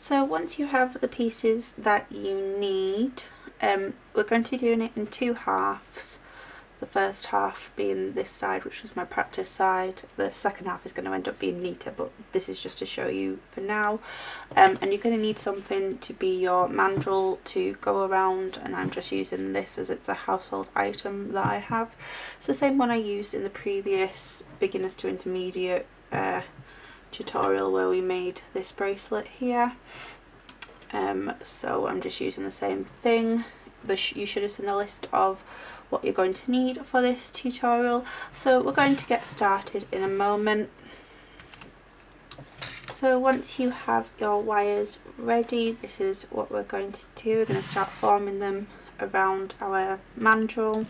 So once you have the pieces that you need, we're going to be doing it in two halves. The first half being this side, which was my practice side. The second half is going to end up being neater, but this is just to show you for now. And you're going to need something to be your mandrel to go around, and I'm just using this as it's a household item that I have. It's the same one I used in the previous beginners to intermediate tutorial where we made this bracelet here. So I'm just using the same thing. You should have seen the list of what you're going to need for this tutorial, so we're going to get started in a moment. So once you have your wires ready, this is what we're going to do. We're going to start forming them around our mandrel.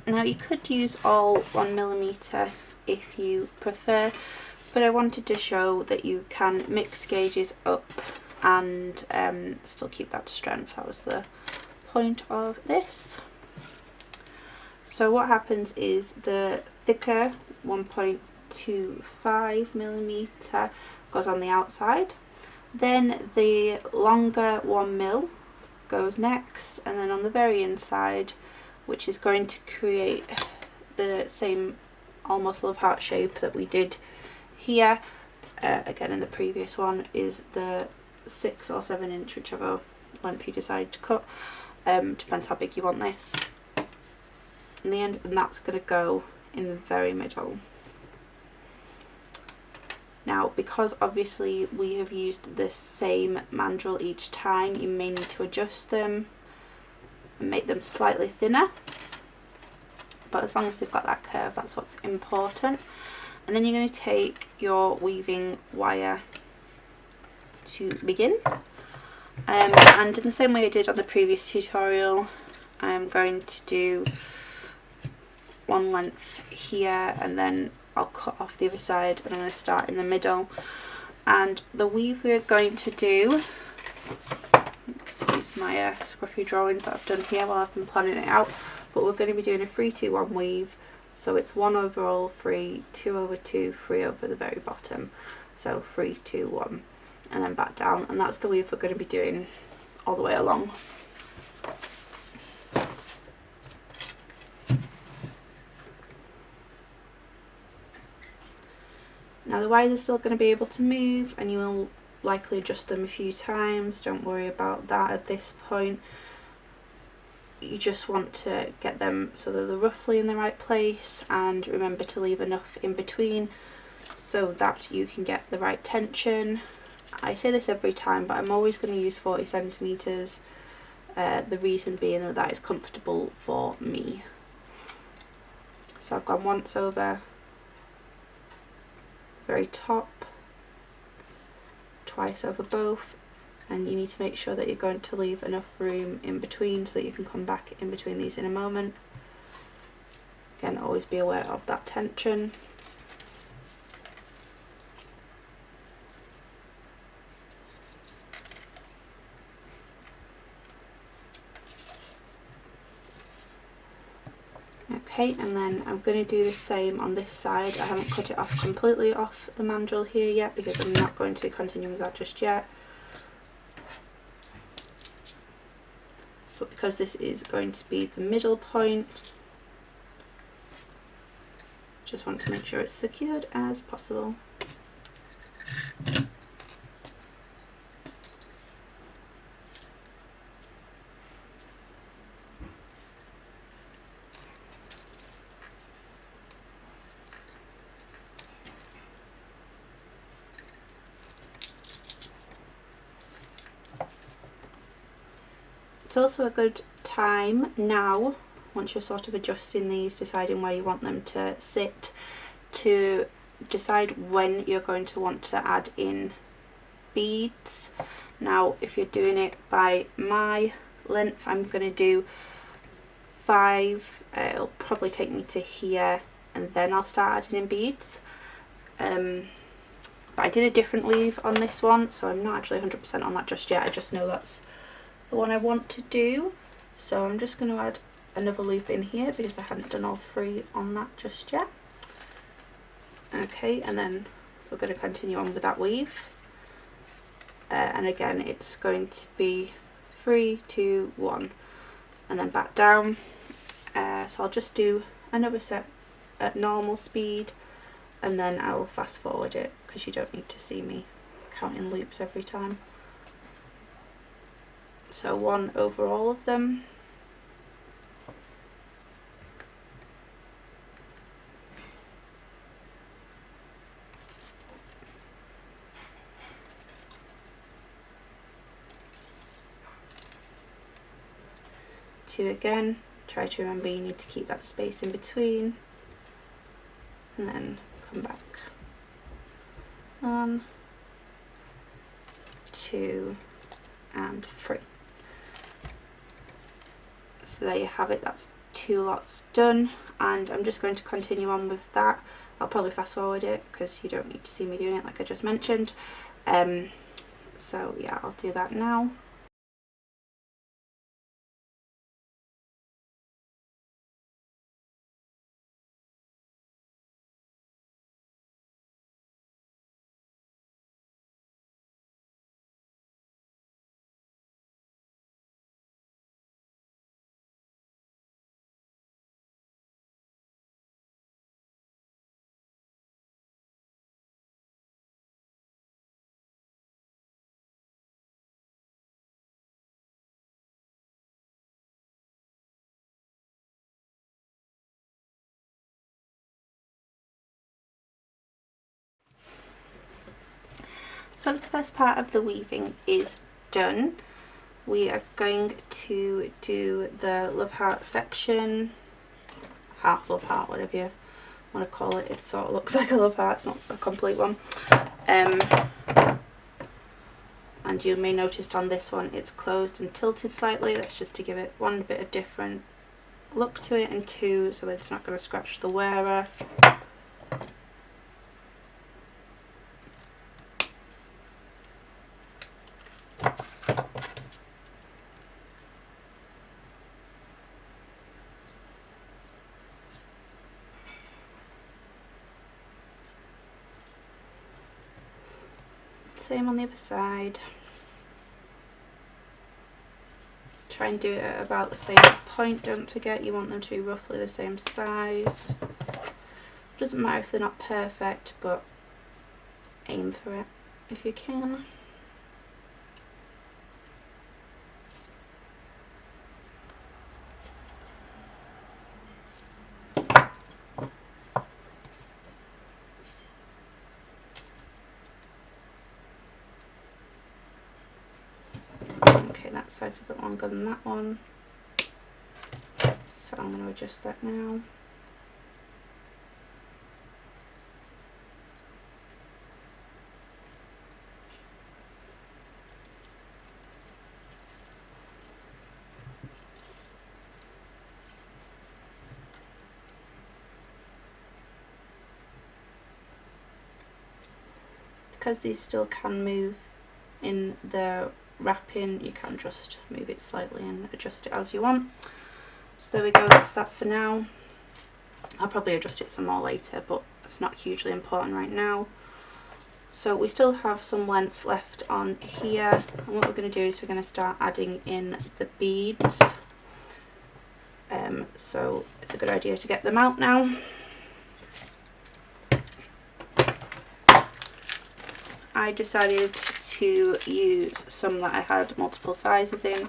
Now you could use all 1mm if you prefer, but I wanted to show that you can mix gauges up and still keep that strength. That was the point of this. So what happens is the thicker 1.25mm goes on the outside, then the longer 1mm goes next, and then on the very inside, which is going to create the same almost love heart shape that we did here, again in the previous one, is the 6 or 7 inch, whichever length you decide to cut. Depends how big you want this in the end, and that's going to go in the very middle. Now, because obviously we have used the same mandrel each time, you may need to adjust them and make them slightly thinner, but as long as they've got that curve, that's what's important. And then you're going to take your weaving wire to begin, and in the same way I did on the previous tutorial, I'm going to do one length here, and then I'll cut off the other side, and I'm going to start in the middle. And the weave we're going to do, excuse my scruffy drawings that I've done here while I've been planning it out, but we're going to be doing a 3-2-1 weave, so it's 1 over all 3, 2 over 2, 3 over the very bottom, so 3, 2, 1, and then back down, and that's the weave we're going to be doing all the way along. Now the wires are still going to be able to move, and you will likely adjust them a few times. Don't worry about that at this point. You just want to get them so that they're roughly in the right place, and remember to leave enough in between so that you can get the right tension. I say this every time, but I'm always going to use 40 centimeters. The reason being that that is comfortable for me. So I've gone once over very top, twice over both, and you need to make sure that you're going to leave enough room in between so that you can come back in between these in a moment. Again, always be aware of that tension. Okay, and then I'm going to do the same on this side. I haven't cut it off completely off the mandrel here yet because I'm not going to be continuing with that just yet. But because this is going to be the middle point, just want to make sure it's secured as possible. It's also a good time now, once you're sort of adjusting these, deciding where you want them to sit, to decide when you're going to want to add in beads. Now if you're doing it by my length, I'm going to do 5. It'll probably take me to here, and then I'll start adding in beads. But I did a different weave on this one, so I'm not actually 100% on that just yet. I just know that's the one I want to do. So I'm just going to add another loop in here because I hadn't done all 3 on that just yet. Okay, and then we're going to continue on with that weave. And again, it's going to be 3, 2, 1, and then back down. So I'll just do another set at normal speed, and then I'll fast forward it because you don't need to see me counting loops every time. So 1 over all of them. Two again. Try to remember you need to keep that space in between, and then come back. 1, 2, and 3. So there you have it, that's 2 lots done, and I'm just going to continue on with that. I'll probably fast forward it because you don't need to see me doing it like I just mentioned. So yeah, I'll do that now. So the first part of the weaving is done. We are going to do the love heart section, half love heart, whatever you want to call it. It sort of looks like a love heart, it's not a complete one. And you may notice on this one it's closed and tilted slightly. That's just to give it 1 bit of different look to it, and 2 so that it's not going to scratch the wearer. Same on the other side. Try and do it at about the same point, don't forget you want them to be roughly the same size. Doesn't matter if they're not perfect, but aim for it if you can. That side's a bit longer than that one, so I'm going to adjust that now. Because these still can move in the wrapping, you can just move it slightly and adjust it as you want. So there we go, that's that for now. I'll probably adjust it some more later, but it's not hugely important right now. So we still have some length left on here, and what we're going to do is we're going to start adding in the beads. So it's a good idea to get them out now. I decided to use some that I had multiple sizes in,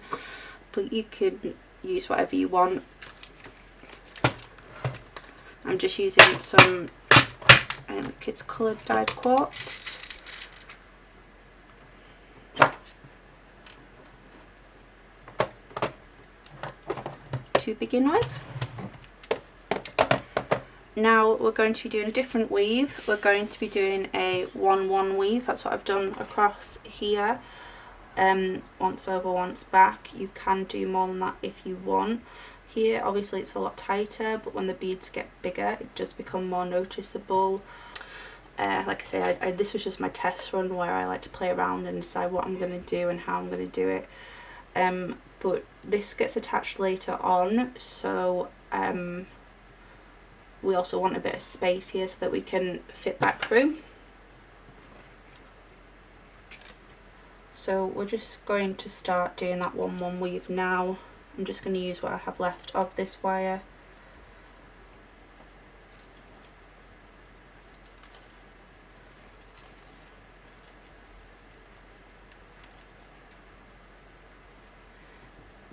but you could use whatever you want. I'm just using some, I think it's coloured dyed quartz. To begin with. Now we're going to be doing a different weave. We're going to be doing a 1-1 weave. That's what I've done across here. once over, once back. You can do more than that if you want. Here obviously it's a lot tighter, but when the beads get bigger it does become more noticeable. Like I say, this was just my test run where I like to play around and decide what I'm going to do and how I'm going to do it. But this gets attached later on, so we also want a bit of space here so that we can fit back through. So we're just going to start doing that 1-1 weave now. I'm just going to use what I have left of this wire.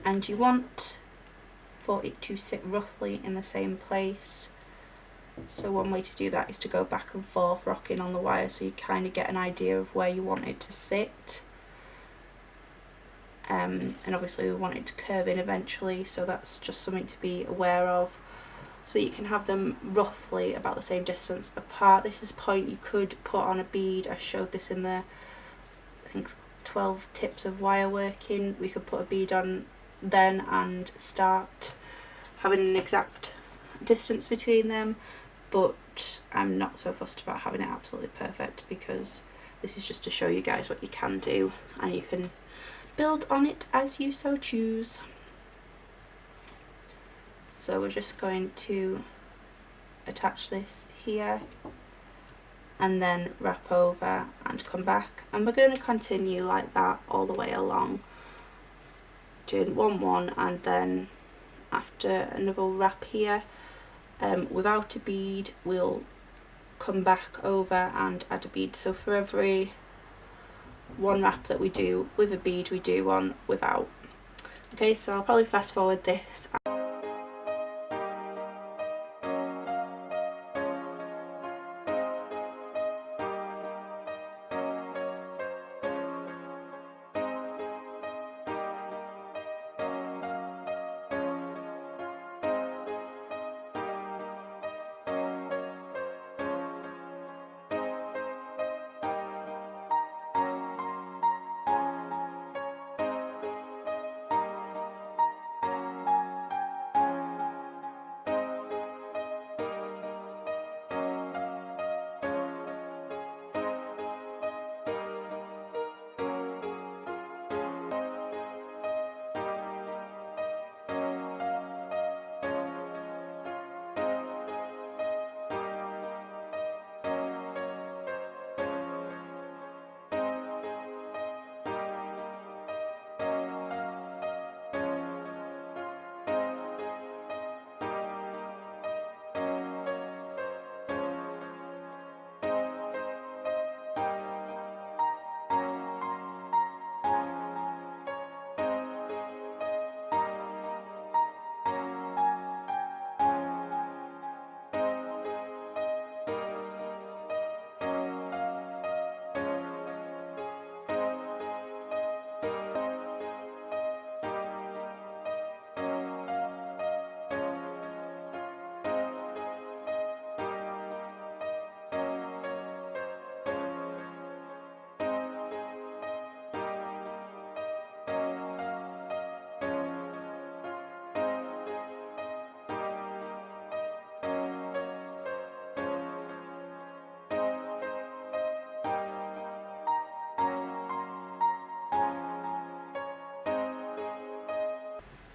And you want for it to sit roughly in the same place. So one way to do that is to go back and forth rocking on the wire so you kind of get an idea of where you want it to sit. And obviously we want it to curve in eventually, so that's just something to be aware of. So you can have them roughly about the same distance apart. This is a point you could put on a bead. I showed this in the, I think, 12 tips of wire working. We could put a bead on then and start having an exact distance between them, but I'm not so fussed about having it absolutely perfect because this is just to show you guys what you can do, and you can build on it as you so choose. So we're just going to attach this here and then wrap over and come back, and we're going to continue like that all the way along, doing 1-1, and then after another wrap here without a bead we'll come back over and add a bead. So for every one wrap that we do with a bead we do one without. Okay, so I'll probably fast forward this.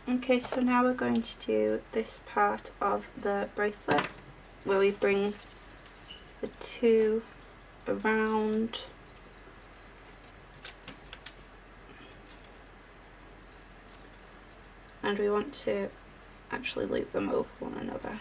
Okay, so now we're going to do this part of the bracelet where we bring the two around and we want to actually loop them over one another.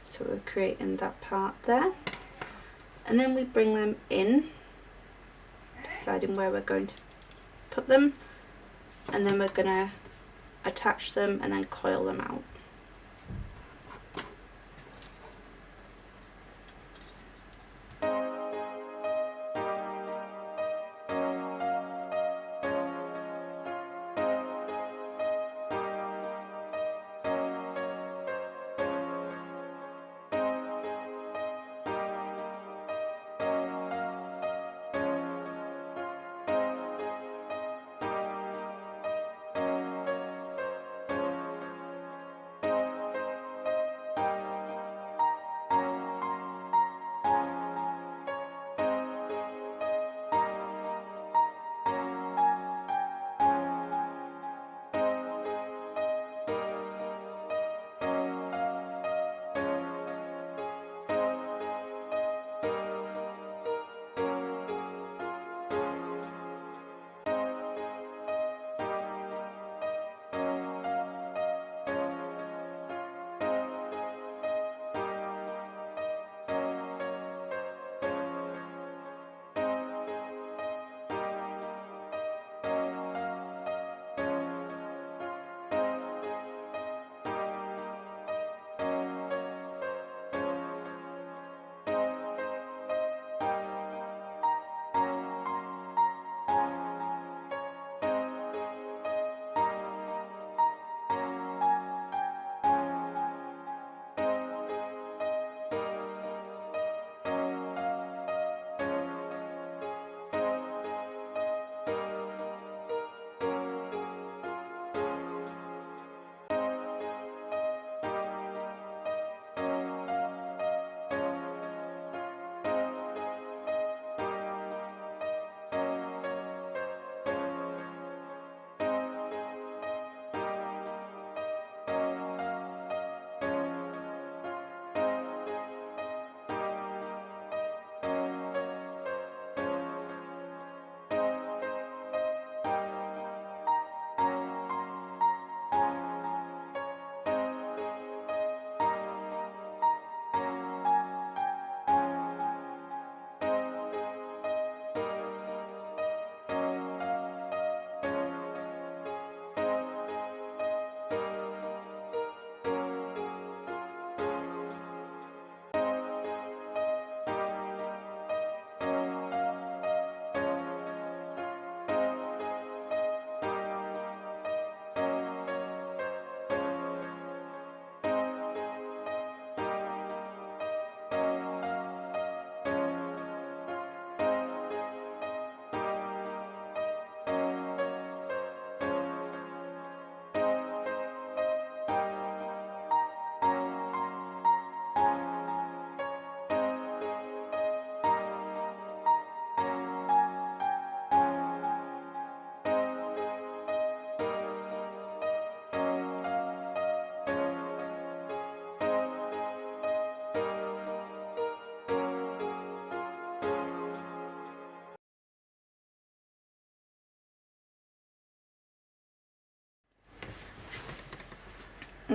So we're creating that part there, and then we bring them in, deciding where we're going to put them, and then we're going to attach them and then coil them out.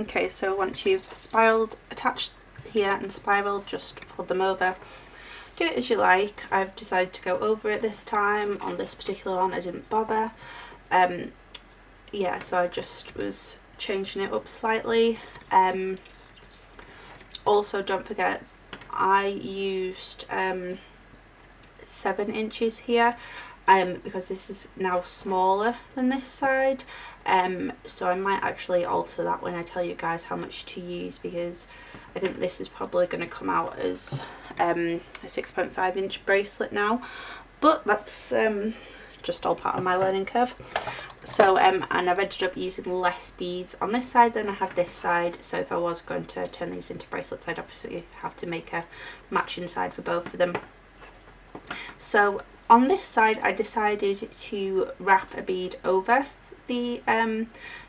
Okay, so once you've spiraled, attached here and spiraled, just fold them over. Do it as you like. I've decided to go over it this time. On this particular one I didn't bother. Yeah, so I just was changing it up slightly. Also, don't forget I used 7 inches here because this is now smaller than this side, so I might actually alter that when I tell you guys how much to use, because I think this is probably going to come out as a 6.5 inch bracelet now, but that's just all part of my learning curve. So and I've ended up using less beads on this side than I have this side, so if I was going to turn these into bracelets I'd obviously have to make a matching side for both of them. So on this side I decided to wrap a bead over the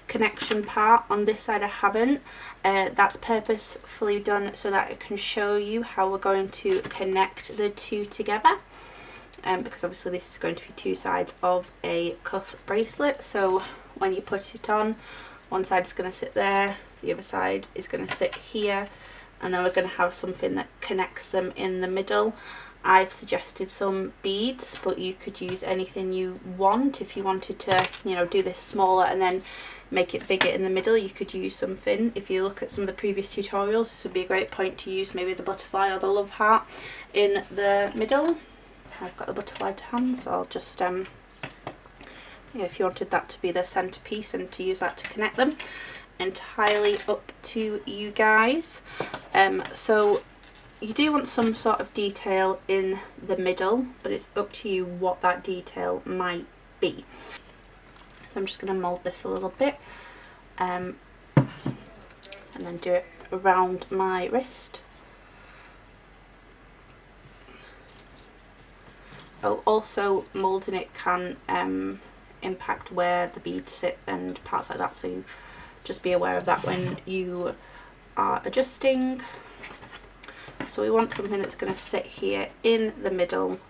connection part. On this side I haven't. That's purposefully done so that I can show you how we're going to connect the two together. Because obviously this is going to be 2 sides of a cuff bracelet, so when you put it on, one side is going to sit there, the other side is going to sit here, and then we're going to have something that connects them in the middle. I've suggested some beads, but you could use anything you want. If you wanted to, you know, do this smaller and then make it bigger in the middle, you could use something. If you look at some of the previous tutorials, this would be a great point to use maybe the butterfly or the love heart in the middle. I've got the butterfly to hand, so I'll just yeah, if you wanted that to be the centerpiece and to use that to connect them, entirely up to you guys. So you do want some sort of detail in the middle, but it's up to you what that detail might be. So I'm just going to mold this a little bit and then do it around my wrist. Oh, also moulding it can impact where the beads sit and parts like that, so you just be aware of that when you are adjusting. So we want something that's going to sit here in the middle.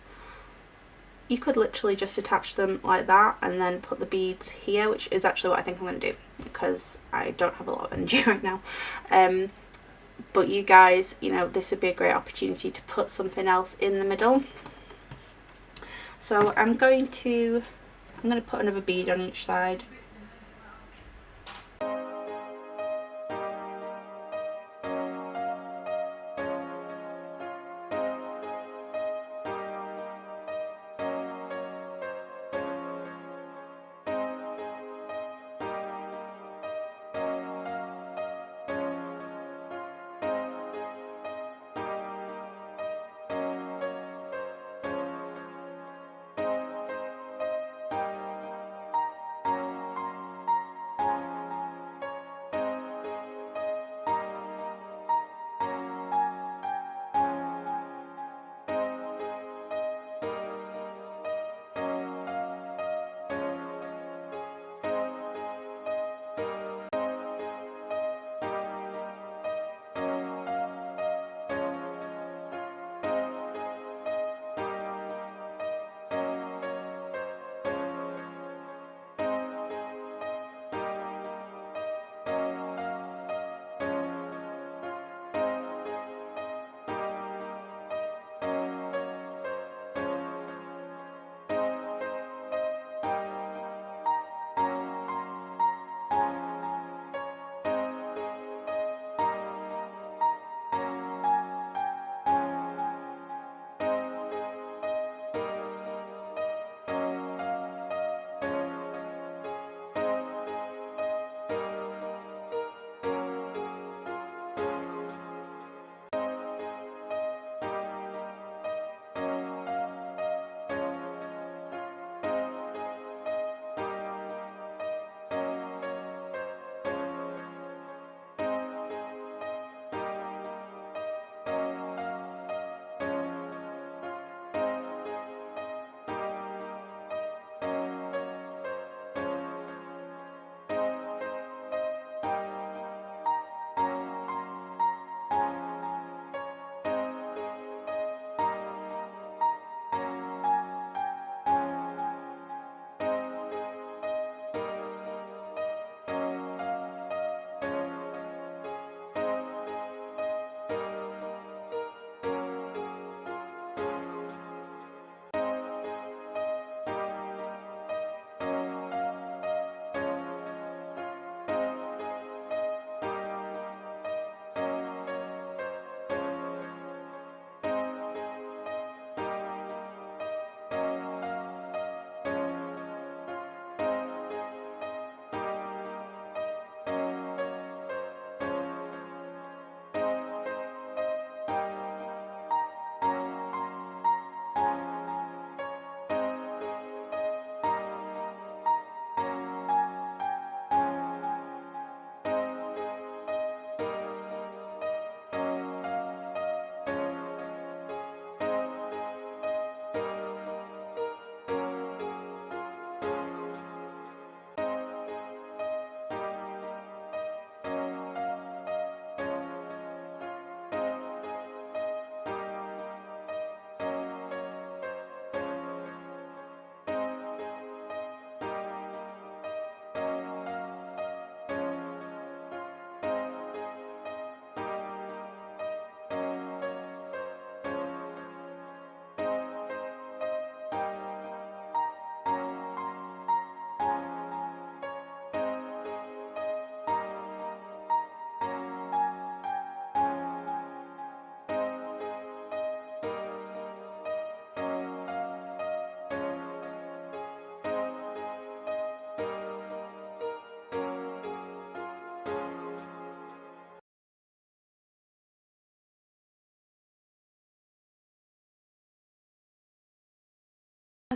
You could literally just attach them like that and then put the beads here, which is actually what I think I'm going to do because I don't have a lot of energy right now. But you guys, you know, this would be a great opportunity to put something else in the middle. So I'm going to put another bead on each side.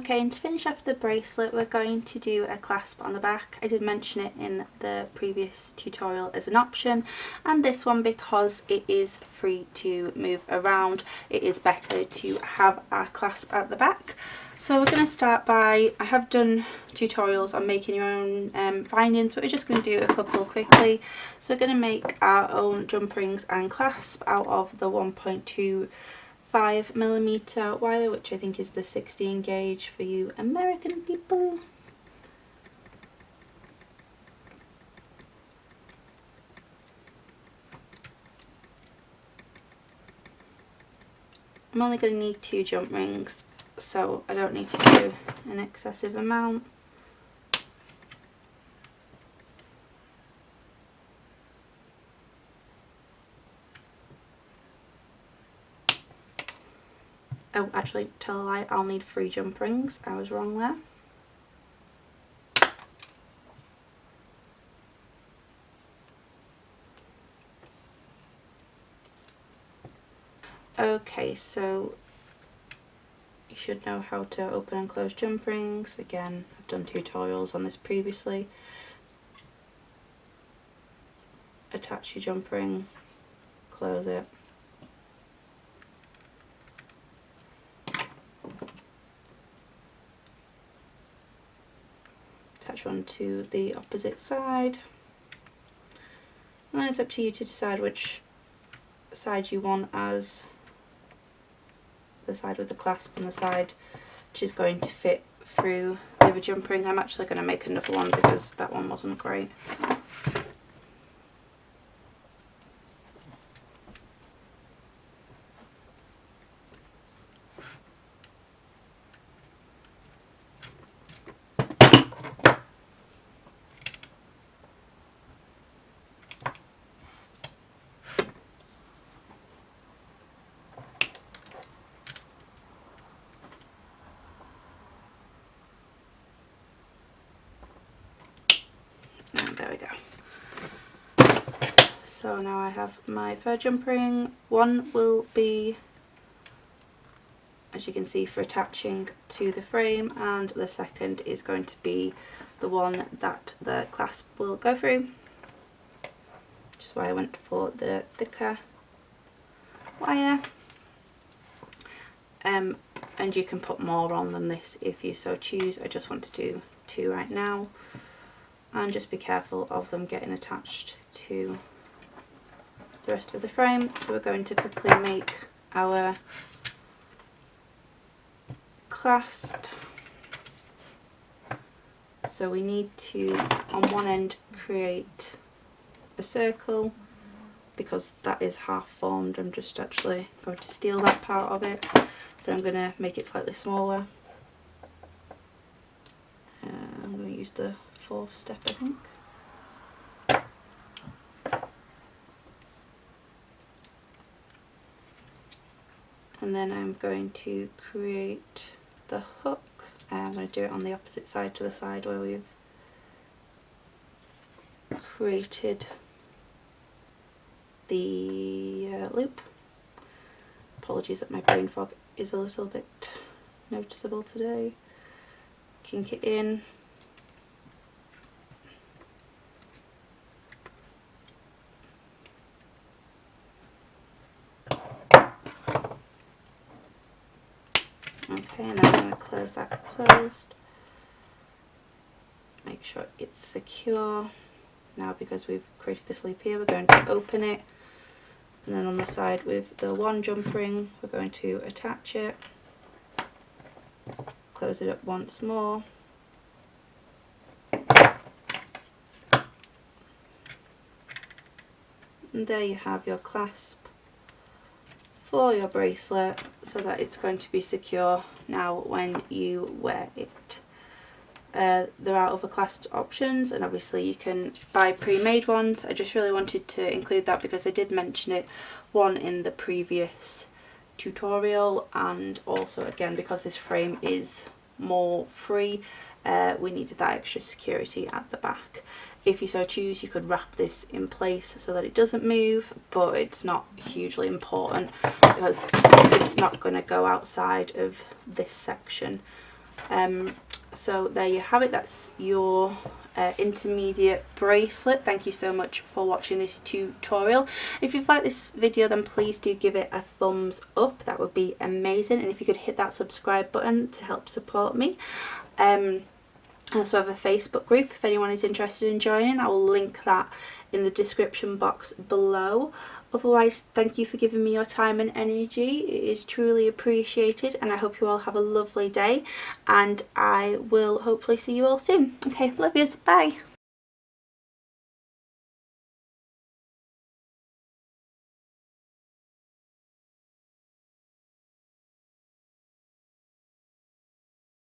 Okay, and to finish off the bracelet, we're going to do a clasp on the back. I did mention it in the previous tutorial as an option, and this one, because it is free to move around, it is better to have a clasp at the back. So we're going to start by, I have done tutorials on making your own findings, but we're just going to do a couple quickly. So we're going to make our own jump rings and clasp out of the 1.25mm wire, which I think is the 16 gauge for you American people. I'm only going to need 2 jump rings, so I don't need to do an excessive amount. Oh, actually, tell a lie, I'll need 3 jump rings. I was wrong there. Okay, so you should know how to open and close jump rings. Again, I've done tutorials on this previously. Attach your jump ring, close it. Attach one to the opposite side. And then it's up to you to decide which side you want as the side with the clasp and the side which is going to fit through the other jump ring. I'm actually going to make another one because that one wasn't great. There we go. So now I have my third jump ring. One will be, as you can see, for attaching to the frame, and the second is going to be the one that the clasp will go through, which is why I went for the thicker wire. And you can put more on than this if you so choose. I just want to do 2 right now. And just be careful of them getting attached to the rest of the frame. So we're going to quickly make our clasp. So we need to, on one end, create a circle, because that is half formed. I'm just actually going to steal that part of it, so I'm going to make it slightly smaller. I'm going to use the 4th step, I think. And then I'm going to create the hook. I'm going to do it on the opposite side to the side where we've created the loop. Apologies that my brain fog is a little bit noticeable today. Kink it in. Okay, and then I'm going to close that closed. Make sure it's secure. Now, because we've created this loop here, we're going to open it, and then on the side with the 1 jump ring, we're going to attach it, close it up once more, and there you have your clasp for your bracelet, so that it's going to be secure now when you wear it. There are other clasp options, and obviously you can buy pre-made ones. I just really wanted to include that because I did mention it in the previous tutorial, and also again because this frame is more free, we needed that extra security at the back. If you so choose, you could wrap this in place so that it doesn't move, but it's not hugely important because it's not going to go outside of this section. So there you have it, that's your intermediate bracelet. Thank you so much for watching this tutorial. If you've liked this video, then please do give it a thumbs up, that would be amazing. And if you could hit that subscribe button to help support me. I also have a Facebook group if anyone is interested in joining. I will link that in the description box below. Otherwise, thank you for giving me your time and energy. It is truly appreciated, and I hope you all have a lovely day, and I will hopefully see you all soon. Okay, love yous, bye.